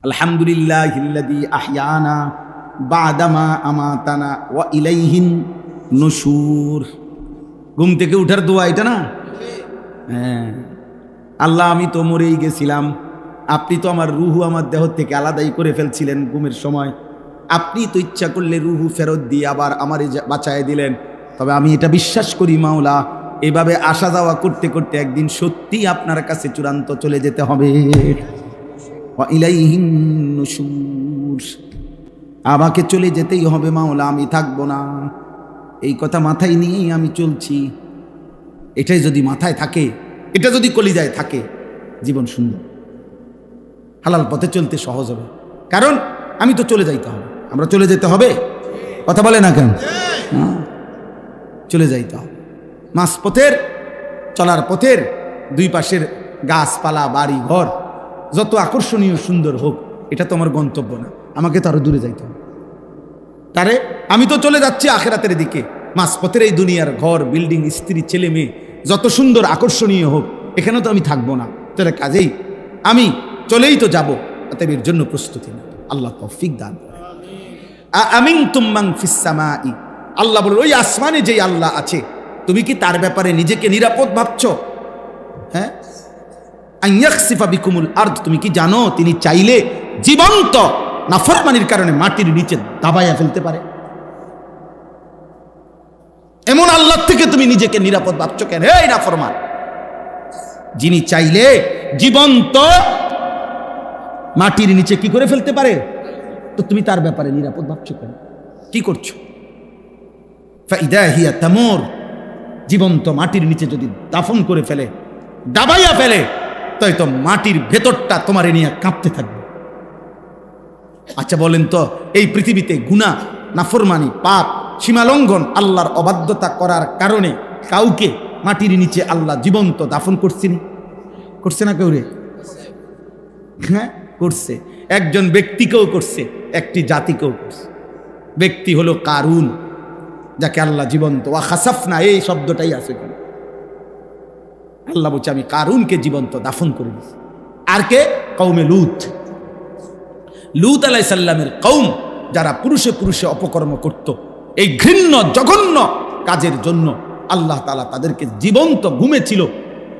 আলহামদুলিল্লাহিল্লাযী আহইয়ানা বা'দামা আমাতানা ওয়া ইলাইহিন নুশুর। ঘুম থেকে উঠার দোয়া এটা না? হ্যাঁ, আল্লাহ আমি তো মরেই গেছিলাম, আপনি তো আমার রুহু আমার দেহ থেকে আলাদাই করে ফেলছিলেন ঘুমের সময়, আপনি তো ইচ্ছা করলে রুহু ফেরত দিয়ে আবার আমারে বাঁচায় দিলেন। তবে আমি এটা বিশ্বাস করি মাওলা, এভাবে আসা যাওয়া করতে করতে একদিন সত্যি আপনার কাছে চূড়ান্ত চলে যেতে হবে। ওয়া ইলাইহিন নুশুর। আমাকে চলে যেতেই হবে মাওলা, আমি থাকবো না। এই কথা মাথায় নিয়েই আমি চলছি। এটাই যদি মাথায় থাকে, এটা যদি কলিজায় থাকে, জীবন সুন্দর, হালাল পথে চলতে সহজ হবে। কারণ আমি তো চলে যাইতে হবে, আমরা চলে যেতে হবে। কথা বলে না কেন? চলে যাইতে হবে। মাঝপথের চলার পথের দুই পাশের গাছপালা, বাড়ি ঘর যত আকর্ষণীয় সুন্দর হোক, এটা তো আমার গন্তব্য না, আমাকে তো আরো দূরে যাইতে হবে। তারে আমি তো চলে যাচ্ছি আখেরাতের দিকে। মাঝপথের এই দুনিয়ার ঘর, বিল্ডিং, স্ত্রী, ছেলে মেয়ে যত সুন্দর আকর্ষণীয় হোক, এখানে তো আমি থাকবো না। তাহলে কাজেই আমি চলেই তো যাব, অতএব এর জন্য প্রস্তুতি না। আল্লাহ তৌফিক দান করে। আমিনতুম মান ফিস সামাই, আল্লাহ বলেন ওই আসমানে যেই আল্লাহ আছে, তুমি কি তার ব্যাপারে নিজেকে নিরাপদ ভাবছো? হ্যাঁ, আইয়াখসিফা বিকুমুল আরদ, তুমি কি জানো তিনি চাইলে জীবন্ত নাফরমানির কারণে মাটির নিচে দাবাইয়া ফেলতে পারে? এমন আল্লাহ থেকে তুমি নিজেকে নিরাপদ ভাবছো কেন? এই নাফরমান, যিনি চাইলে জীবন্ত মাটির নিচে কি করে ফেলতে পারে, তো তুমি তার ব্যাপারে নিরাপদ ভাবছো কেন? কি করছো? ফাইদা হিয়া তামুর, জীবন্ত মাটির নিচে যদি দাফন করে ফেলে, দাবাইয়া ফেলে, তাই তো মাটির ভেতরটা তোমারে নিয়ে কাঁপতে থাকবে। আচ্ছা বলেন তো, এই পৃথিবীতে গুনাহ, নাফরমানি, পাপ, সীমালঙ্ঘন, আল্লাহর অবাধ্যতা করার কারণে কাউকে মাটির নিচে আল্লাহ জীবন্ত দাফন করছে না? কেউ রে? হ্যাঁ করছে। একজন ব্যক্তিকেও করছে, একটি জাতিকেও করছে। ব্যক্তি হলো কারুন, যাকে আল্লাহ জীবন্ত, ওয়া খাসাফনা, এই শব্দটাই আছে কেন? আল্লাহ বলছে আমি কারুনকে জীবন্ত দাফন করে দিয়েছি। আর কে? কওমে লূত আলাইহিস সালামের কওম, যারা পুরুষে পুরুষে অপকর্ম করত, এই ঘৃণ্য জঘন্য কাজের জন্য আল্লাহ তাআলা তাদেরকে জীবন্ত ঘুমেছিল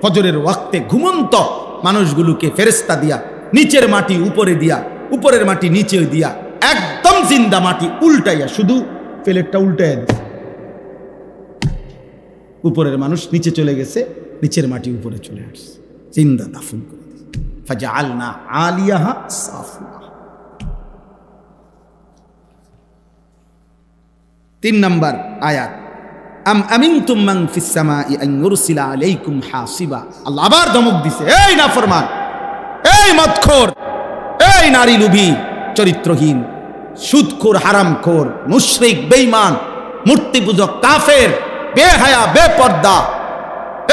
ফজরের ওয়াক্তে ঘুমন্ত মানুষগুলোকে ফেরেশতা দিয়া নিচের মাটি উপরে দিয়া, উপরের মাটি নিচে দিয়া, একদম জিন্দা মাটি উল্টাইয়া, শুধু প্লেটটা উল্টাইয়া দিছে। উপরের মানুষ নিচে চলে গেছে, নিচের মাটি উপরে চলে আসছে, জিন্দা দাফন করে দিয়েছে। ফাজআলনা আলিয়াহা সাফিলা। 3 নম্বর আয়াত, আম আমিনতুম মান ফিস সামাই আন ইউরসিলা আলাইকুম হাসিবা। আল্লাহ আবার ধমক দিছে, এই নাফরমান, এই মদখোর, এই নারী লোভী, চরিত্রহীন, সুদখোর, হারামখোর, মুশরিক, বেঈমান, মূর্তি পূজক, কাফের, বেহায়া, বেপর্দা,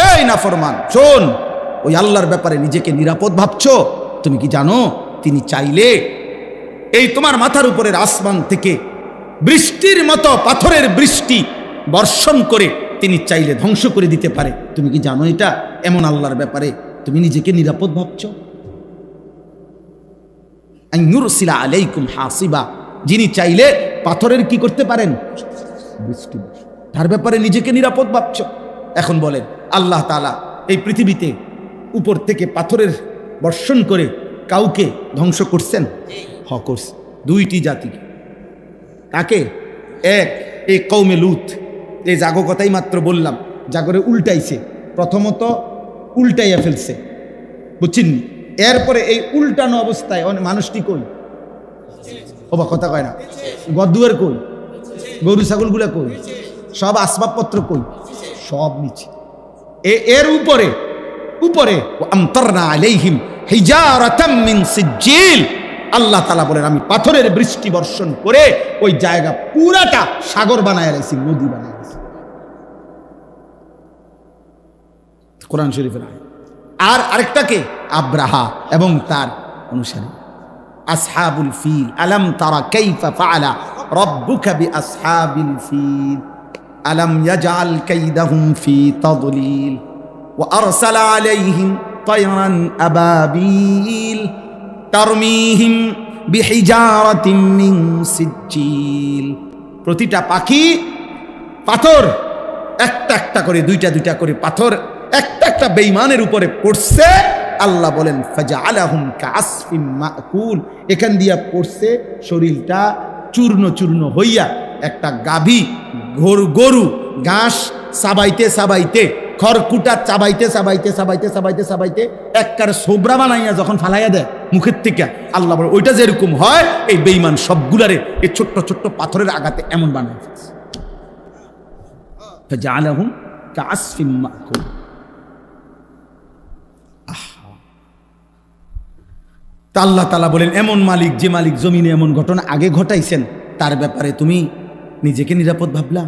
এই নাফরমান, শোন, ওই আল্লাহর ব্যাপারে নিজেকে নিরাপদ ভাবছো? তুমি কি জানো তিনি চাইলে এই তোমার মাথার উপরের আসমান থেকে বৃষ্টির মতো পাথরের বৃষ্টি বর্ষণ করে তিনি চাইলে ধ্বংস করে দিতে পারে? তুমি কি জানো এটা? এমন আল্লাহর ব্যাপারে তুমি নিজেকে নিরাপদ ভাবছো? আন ইউরসিলা আলাইকুম হাসিবা, যিনি চাইলে পাথরের কি করতে পারেন? বৃষ্টি। তার ব্যাপারে নিজেকে নিরাপদ ভাবছো? এখন বলেন, আল্লাহ তাআলা এই পৃথিবীতে উপর থেকে পাথরের বর্ষণ করে কাউকে ধ্বংস করছেন? করছে। 2টি জাতি। কাকে? এক, এই কওমে লূত, এই জাগো কথাই মাত্র বললাম, জাগরে উল্টাইছে, প্রথমত উল্টাইয়া ফেলছে, বুঝছেন? এরপরে এই উল্টানো অবস্থায় মানুষটি কই? ওবা কথা কয় না, গদ্দুয়ার কই? গরু ছাগলগুলা কই? সব আসবাবপত্র কই? সব নিচে। এর উপরে আমতারনা আলাইহিম হিজারাতাম মিন সিজ্জিল, আল্লাহ তাআলা বলেন আমি পাথরের বৃষ্টি বর্ষণ করে ওই জায়গা পুরাটা সাগর বানায় রাখছি, নদী বানায় রাখছি। কোরআন শরীফের আয়াত। আর আরেকটাকে আব্রাহা এবং তার অনুসারী আসহাবুল ফিল, আলাম তারা কাইফা ফাআলা রাব্বুকা বিআসহাবিল ফিল আলাম ইয়াজআল কাইদাহুম ফি তাদলিল ওয়া আরসালা আলাইহিম তায়রান আবাবিল তারমিহিম বিহিজারাতিন মিন সিজ্জিল। প্রতিটা পাখি পাথর একটা একটা করে, 2টা করে পাথর একটা একটা বেঈমানের উপরে পড়ছে। আল্লাহ বলেন ফাজআলাহুম কাআসফিম মাকুল, এখান দিয়া পড়ছে শরীরটা চূর্ণ চূর্ণ হইয়া, একটা গাভী গরু ঘাস চাবাইতে খড়কুটা চাবাইতে একবার সোবরা বানাইয়া যখন ফালাইয়া দেয় মুখের থেকে, আল্লাহ বলে ওইটা যেরকম হয় এই বেঈমান সবগুলারে এই ছোট্ট ছোট্ট পাথরের আঘাতে এমন বানাই ফেলছে। ফাজআলাহুম কাআসফিম মাকুল। তা আল্লাহ তাআলা বলেন এমন মালিক, যে মালিক জমিনে এমন ঘটনা আগে ঘটাইছেন, তার ব্যাপারে তুমি নিজেকে নিরাপদ ভাবলা?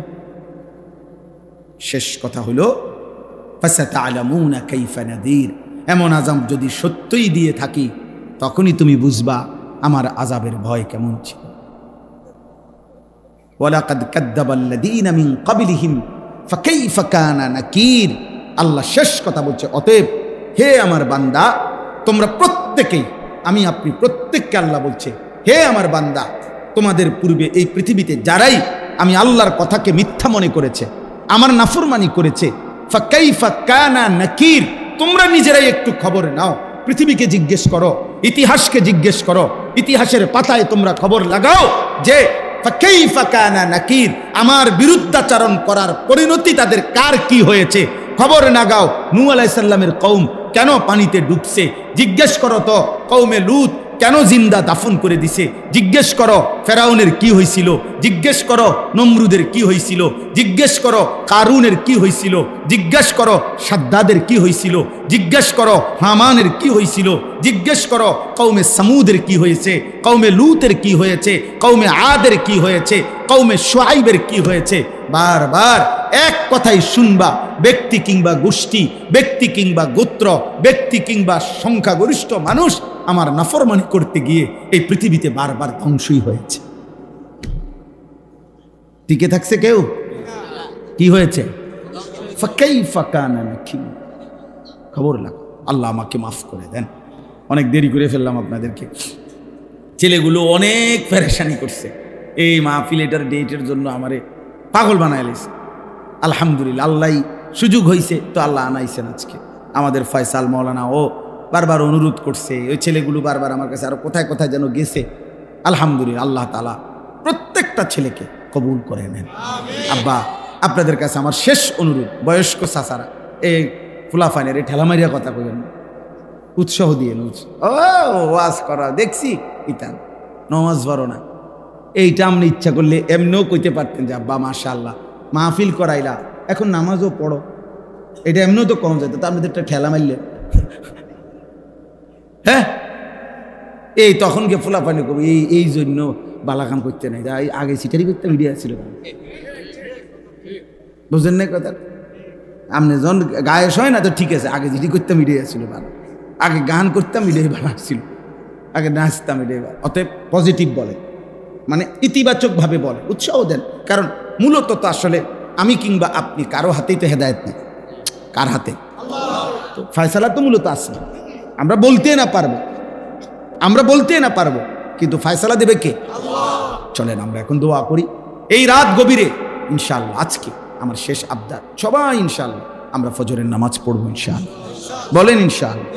শেষ কথা হলো ফাসাতা'লামুনা কাইফা নাযীর, এমন আযাব যদি সত্যই দিয়ে থাকি তখনই তুমি বুঝবা আমার আযাবের ভয় কেমন ছিল। ওয়ালাকাদ কাযযাবাল্লাযীনা মিন ক্বাবলিহিম ফাকাইফা কানা নাকির। আল্লাহ শেষ কথা বলছে, অতএব হে আমার বান্দা, তোমরা প্রত্যেকেই, আমি আপনি প্রত্যেককে আল্লাহ বলছে, হে আমার বান্দা, তোমাদের পূর্বে এই পৃথিবীতে যারাই আমি আল্লাহর কথাকে মিথ্যা মনে করেছে, আমার নাফরমানি করেছে, ফাকাইফা কানা নাকির, তোমরা নিজেরাই একটু খবর নাও, পৃথিবীকে জিজ্ঞেস করো, ইতিহাসকে জিজ্ঞেস করো, ইতিহাসের পাতায় তোমরা খবর লাগাও যে ফাকাইফা কানা নাকির, আমার বিরুদ্ধাচরণ করার পরিণতি তাদের কার কি হয়েছে। খবর লাগাও নূহ আলাইহিস সালামের কওম কেন পানিতে ডুবছে, জিজ্ঞেস করো তো কওমে লূত কেন জিন্দা দাফন করে দিছে? জিজ্ঞেস করো ফেরাউনের কি হয়েছিল, জিজ্ঞেস করো নমরুদের কি হয়েছিল, জিজ্ঞেস করো কারুনের কি হয়েছিল, জিজ্ঞেস করো সাদ্দাদের কি হয়েছিল, জিজ্ঞেস করো হামানের কি হয়েছিল, জিজ্ঞেস করো কওমে সামুদের কি হয়েছে, কওমে লুতের কি হয়েছে, কওমে আদের কি হয়েছে, কওমে শুআইবের কি হয়েছে। বারবার এক কথাই শুনবা, ব্যক্তি কিংবা গোষ্ঠী, ব্যক্তি কিংবা গোত্র, ব্যক্তি কিংবা সংখ্যাগরিষ্ঠ মানুষ আমার নাফরমানি করতে গিয়ে এই পৃথিবীতে বারবার ধ্বংসই হয়েছে। টিকে থাকছে কেউ? কি হয়েছে? খবর লাগ। আল্লাহ আমাকে মাফ করে দেন, অনেক দেরি করে ফেললাম আপনাদেরকে। ছেলেগুলো অনেক পেরেশানি করছে এই মাহফিল এটার ডেটের জন্য, আমারে পাগল বানায় লেছে। আলহামদুলিল্লাহ আল্লাহ সুযোগ হয়েছে তো আল্লাহ আনাইছেন আজকে। আমাদের ফয়সাল মৌলানা ও বারবার অনুরোধ করছে, ওই ছেলেগুলো বারবার আমার কাছে আরো কোথায় কোথায় যেন গেছে। আলহামদুলিল্লাহ আল্লাহ তাআলা প্রত্যেকটা ছেলেকে কবুল করে নেন। আব্বা আপনাদের কাছে আমার শেষ অনুরোধ, বয়স্ক চাচারা এই ফুলাফানের এই ঠেলামারিয়া কথা কইবেন, উৎসাহ দিয়ে ওয়াজ করা দেখছি ইতান নমাজ পড়ো না, এইটা আপনি ইচ্ছা করলে এমনিও কইতে পারতেন যে আব্বা মাশাআল্লাহ মাহফিল করাইলা, এখন নামাজও পড়ো, এটা এমনিও তো কম যেত, তা আপনি একটা ঠেলা মারলে হ্যাঁ। এই তখন গিয়ে ফুলাফানি করবো এই জন্য বালাকাম করতে নাই, আগে সিটারি করতে মিডিয়া ছিল, বুঝলেন না কথা? আপনি যখন গায়েস হয় না তো ঠিক আছে, আগে যেটি করতাম মিডিয়া ছিল ভালো, আগে গান করতাম মিডিয়া ভালো ছিল, আগে নাচতাম মিডিয়া ভালো। অতএব পজিটিভ বলে, মানে ইতিবাচকভাবে বলে, উৎসাহ দেন। কারণ মূলত তো আসলে আমি কিংবা আপনি কারো হাতেই তো হেদায়েত নেই, কার হাতে? তো ফয়সালা তো মূলত আসবে, আমরা বলতে না পারবো, আমরা বলতে না পারবো, কিন্তু ফয়সালা দেবে কে? চলেন আমরা এখন দোয়া করি এই রাত গভীরে ইনশাআল্লাহ। আজকে আমার শেষ আবদার, সবাই ইনশাআল্লাহ আমরা ফজরের নামাজ পড়বো ইনশাআল্লাহ, বলেন ইনশাআল্লাহ।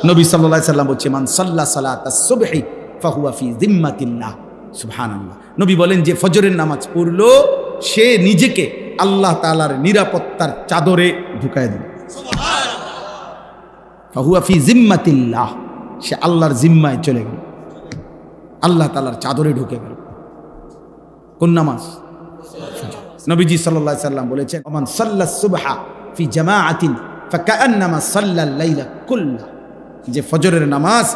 নবী সাল্লাল্লাহু আলাইহি সাল্লাম বলছে মান সাল্লা সালাতাস সুবহি ফাহুয়া ফি জিম্মাতিল্লাহ, সুবহানাল্লাহ। নবী বলেন যে ফজরের নামাজ পড়লো সে নিজেকে আল্লাহ তাআলার নিরাপত্তার চাদরে ঢুকায় দিল, ফাহুয়া ফি জিম্মাতিল্লাহ, সে আল্লাহর জিম্মায় চলে গেল, আল্লাহ তাআলার চাদরে ঢুকে গেল। কোন নামাজ? নবীজি সাল্লাল্লাহু আলাইহি সাল্লাম বলেছেন মান সাল্লাস সুবহা ফি জামাআতিন ফাকান্নামা সাল্লাল লাইলা কুল্লা, যে ফজরের নামাজ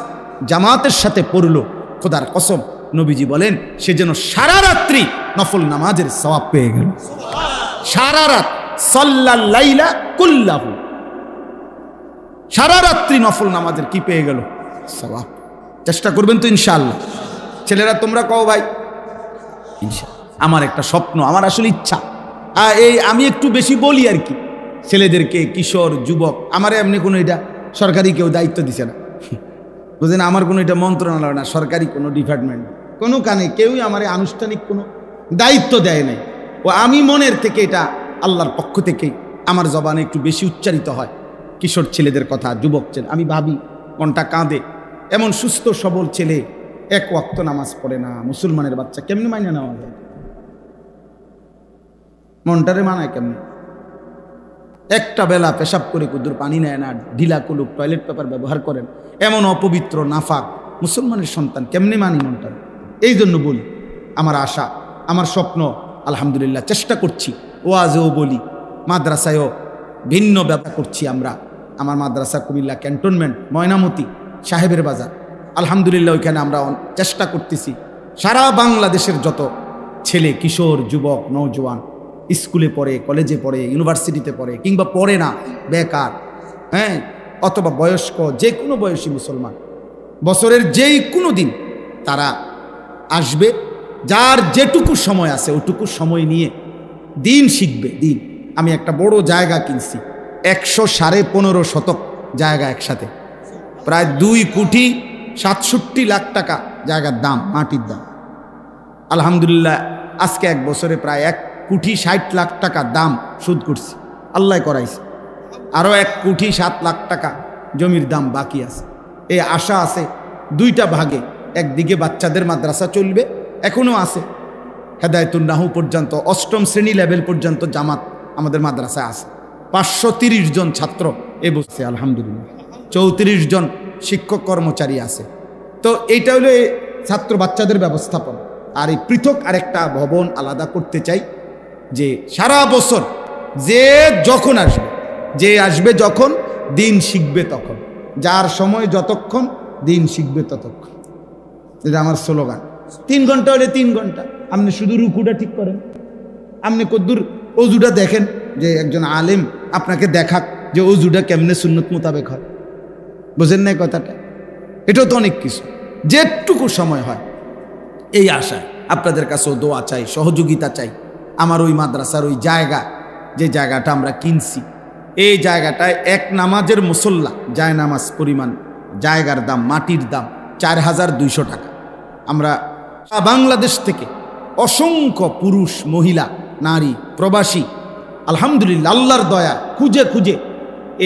জামাতের সাথে পড়লো, খোদার কসম নবীজি বলেন সে যেন সারা রাত্রি নফল নামাজের সওয়াব পেয়ে গেল। সারা রাত সাল্লাল লাইলা কুল্লাহু, সারা রাত্রি নফল নামাজের কি পেয়ে গেল? সওয়াব। চেষ্টা করবেন তো ইনশাআল্লাহ। ছেলেরা তোমরা কও ভাই ইনশাআল্লাহ। আমার একটা স্বপ্ন, আমার আসলে ইচ্ছা, এই আমি একটু বেশি বলি আর কি ছেলেদেরকে, কিশোর যুবক, আমার এমনি কোনো এটা সরকারি কেউ দায়িত্ব দিছে না, বুঝলেন? আমার কোনো এটা মন্ত্রণালয় না, সরকারি কোনো ডিপার্টমেন্ট, কোনো কানে কেউই আমার আনুষ্ঠানিক কোনো দায়িত্ব দেয় নাই। ও আমি মনের থেকে এটা আল্লাহর পক্ষ থেকে আমার জবানে একটু বেশি উচ্চারিত হয় কিশোর ছেলেদের কথা, যুবক ছেলে। আমি ভাবি মনটা কাঁদে, এমন সুস্থ সবল ছেলে এক ওয়াক্ত নামাজ পড়ে না, মুসলমানের বাচ্চা, কেমনে মাইনে নেওয়া যায়? মনটারে মানায় কেমনে? একটা বেলা পেশাব করে কুদুর পানি নেয় না, ঢিলা কুলুক টয়লেট পেপার ব্যবহার করেন, এমন অপবিত্র নাফাক মুসলমানের সন্তান, কেমনে মানি মনটারে? এই জন্য বলি আমার আশা, আমার স্বপ্ন, আলহামদুলিল্লাহ চেষ্টা করছি, ওয়াজেও বলি, মাদ্রাসায়ও ভিন্ন ব্যাপার করছি আমরা। আমার মাদ্রাসা কুমিল্লা ক্যান্টনমেন্ট, ময়নামতি, সাহেবের বাজার, আলহামদুলিল্লাহ ওইখানে আমরা চেষ্টা করতেছি সারা বাংলাদেশের যত ছেলে, কিশোর, যুবক, নওজোয়ান স্কুলে পড়ে, কলেজে পড়ে, ইউনিভার্সিটিতে পড়ে, কিংবা পড়ে না, বেকার, হ্যাঁ, অথবা বয়স্ক, যে কোনো বয়সী মুসলমান, বছরের যেই কোনো দিন তারা আসবে, যার যেটুকু সময় আছে ওটুকু সময় নিয়ে দিন শিখবে। দিন আমি একটা বড় জায়গা কিনছি, 115.5 শতক জায়গা, একসাথে প্রায় 2,67 লাখ টাকা জায়গার দাম, মাটির দাম। আলহামদুলিল্লাহ আজকে 1 বছরে প্রায় 1,60 লাখ টাকা দাম সুদ করছি, আল্লাহ করাইছে। আরও 1,07 লাখ টাকা জমির দাম বাকি আছে। এই আশা আছে 2টা ভাগে, একদিকে বাচ্চাদের মাদ্রাসা চলবে, এখনও আছে হেদায়েতুন নাহু পর্যন্ত, 8ম শ্রেণী লেভেল পর্যন্ত জামাত আমাদের মাদ্রাসায় আছে। 530 জন ছাত্র এ বসছে, আলহামদুলিল্লাহ 34 জন শিক্ষক কর্মচারী আছে, তো এইটা হলো এই ছাত্র বাচ্চাদের ব্যবস্থাপনা। আর এই পৃথক আরেকটা ভবন আলাদা করতে চাই, যে সারা বছর যে যখন আসবে, যে আসবে যখন, দিন শিখবে তখন, যার সময় যতক্ষণ, দিন শিখবে ততক্ষণ। এটা আমার স্লোগান। 3 ঘন্টা হলে 3 ঘন্টা, আপনি শুধু রুকুটা ঠিক করেন। আপনি কদ্দুর অজুটা দেখেন, যে একজন আলেম আপনাকে দেখাক যে অজুটা কেমনে সুন্নত মোতাবেক হয়। বুঝেন নাই কথাটা? এটাও তো অনেক কিছু। যেটুকু সময় হয়, এই আশায় আপনাদের কাছেও দোয়া চাই, সহযোগিতা চাই। আমার ওই মাদ্রাসার ওই জায়গা, যে জায়গাটা আমরা কিনছি, এই জায়গাটায় এক নামাজের মুসল্লা যায় নামাজ পরিমাণ জায়গার দাম, মাটির দাম 4200 টাকা। আমরা বাংলাদেশ থেকে অসংখ্য পুরুষ, মহিলা, নারী, প্রবাসী, আলহামদুলিল্লাহ আল্লাহর দয়া, খুঁজে খুঁজে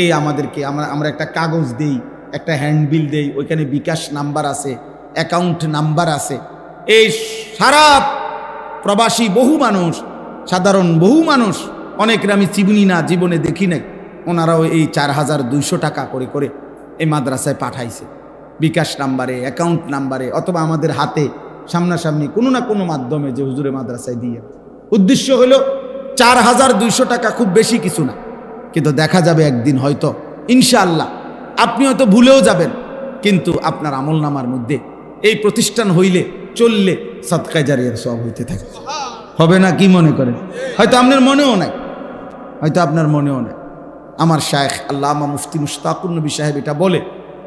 এই আমাদেরকে আমরা একটা কাগজ দেই, একটা হ্যান্ডবিল দেই, ওইখানে বিকাশ নাম্বার আছে, অ্যাকাউন্ট নাম্বার আছে। এই সারা প্রবাসী বহু মানুষ, সাধারণ বহু মানুষ, অনেকের আমি চিনি না, জীবনে দেখি নাই, ওনারাও এই 4200 টাকা করে করে এই মাদ্রাসায় পাঠাইছে, বিকাশ নাম্বারে, অ্যাকাউন্ট নাম্বারে, অথবা আমাদের হাতে সামনাসামনি কোনো না কোনো মাধ্যমে, যে হুজুরে মাদ্রাসায় দিয়ে। উদ্দেশ্য হলো 4200 টাকা খুব বেশি কিছু না, কিন্তু দেখা যাবে একদিন হয়তো ইনশাআল্লাহ আপনি হয়তো ভুলেও যাবেন, কিন্তু আপনার আমলনামার মধ্যে এই প্রতিষ্ঠান হইলে, চললে সাদকায়ে জারিয়ার সওয়াব হইতে থাকে। হবে না? কি মনে করেন? হয়তো আপনার মনেও নাই, হয়তো আপনার মনেও নাই। আমার শায়েখ আল্লামা মুফতি মুশতাকুর নবী সাহেব এটা বলে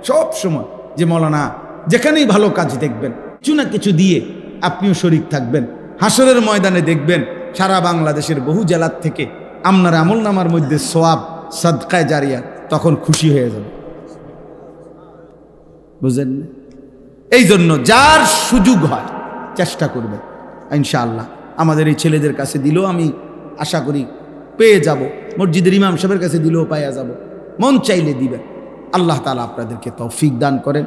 সব সময়, যে মৌলানা যেখানেই ভালো কাজ দেখবেন, কিছু না কিছু দিয়ে আপনিও শরীক থাকবেন। হাসরের ময়দানে দেখবেন সারা বাংলাদেশের বহু জেলার থেকে আপনার আমলনামার মধ্যে সওয়াব, সাদকায়ে জারিয়া, তখন খুশি হয়ে যাবে। বুঝলেন না? এই জন্য যার সুযোগ হয় চেষ্টা করবেন, ইনশাআল্লাহ। আমাদের এই ছেলেদের কাছে দিলেও আমি আশা করি পেয়ে যাব, মসজিদের ইমাম সাহেবের কাছে দিলেও পাইয়া যাব। মন চাইলে দিবেন। আল্লাহ তাআলা আপনাদেরকে তৌফিক দান করেন।